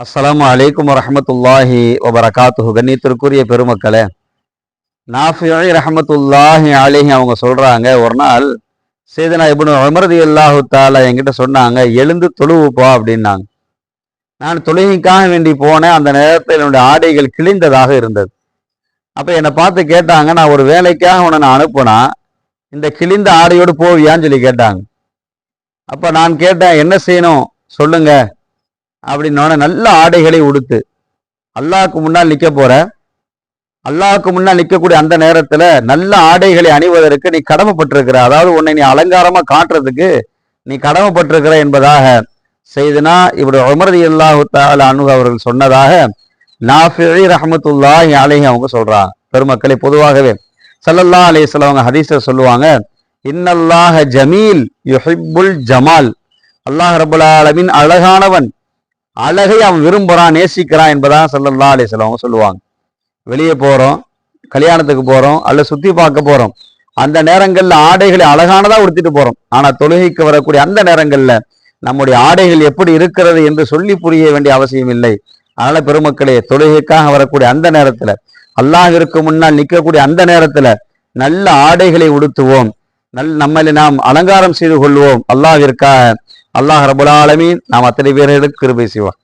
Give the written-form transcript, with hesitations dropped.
அஸ்ஸலாமு அலைக்கும் வரஹ்மத்துல்லாஹி வபரகாத்துஹு. கண்ணியத்திற்குரிய பெருமக்களே, நாஃபிஈ ரஹ்மத்துல்லாஹி அலைஹி அவங்க சொல்றாங்க, ஒரு நாள் சையதுனா இப்னு உமர் ரலியல்லாஹு தஆலா என்கிட்ட சொன்னாங்க, எழுந்து தொழுவுப்பா அப்படின்னாங்க. நான் தொழுகைக்காக வேண்டி போனேன். அந்த நேரத்தில் என்னுடைய ஆடைகள் கிழிந்ததாக இருந்தது. அப்ப என்னை பார்த்து கேட்டாங்க, நான் ஒரு வேலைக்காக உன்னை நான் அனுப்புனா இந்த கிழிந்த ஆடையோடு போவியான்னு சொல்லி கேட்டாங்க. அப்ப நான் கேட்டேன், என்ன செய்யணும் சொல்லுங்க அப்படின்னோட, நல்ல ஆடைகளை உடுத்து அல்லாஹ்வுக்கு முன்னால் நிக்க போற, அல்லாஹ்வுக்கு முன்னால் நிற்கக்கூடிய அந்த நேரத்துல நல்ல ஆடைகளை அணிவதற்கு நீ கடமைப்பட்டிருக்கிற, அதாவது உன்னை நீ அலங்காரமா காட்டுறதுக்கு நீ கடமைப்பட்டிருக்கிற என்பதாக செய்தனா இப்னு உமர் ரலியல்லாஹு தஆலா அன்ஹு அவர்கள் சொன்னதாக நாஃபிஈ ரஹ்மத்துல்லாஹி அலைஹி அவங்க சொல்றாங்க. பெருமக்களை, பொதுவாகவே ஸல்லல்லாஹு அலைஹி வஸல்லம் அவங்க ஹதீஸ்ல சொல்லுவாங்க, இன்னல்லாஹ ஜமீல் யுஹிப்புல் ஜமால், அல்லாஹ் ரப்பல் ஆலமீன் அழகானவன், அழகை அவன் விரும்புறான், நேசிக்கிறான் என்பதாக ஸல்லல்லாஹு அலைஹி வஸல்லம் அவங்க சொல்லுவாங்க. வெளியே போறோம், கல்யாணத்துக்கு போறோம், அல்ல சுத்தி பார்க்க போறோம், அந்த நேரங்கள்ல ஆடைகளை அழகானதா உடுத்திட்டு போறோம். ஆனா தொழுகைக்கு வரக்கூடிய அந்த நேரங்கள்ல நம்முடைய ஆடைகள் எப்படி இருக்கிறது என்று சொல்லி புரிய வேண்டிய அவசியம் இல்லை. அதனால பெருமக்களே, தொழுகைக்காக வரக்கூடிய அந்த நேரத்துல, அல்லாஹ்விற்கு முன்னால் நிற்கக்கூடிய அந்த நேரத்துல நல்ல ஆடைகளை உடுத்துவோம், நம்மளை நாம் அலங்காரம் செய்து கொள்வோம். அல்லாஹ்விற்காக அல்லாஹ் ரப்பல் ஆலமீன் நாம் அத்தனை பேர்களுக்கு கிருபை செய்வார்.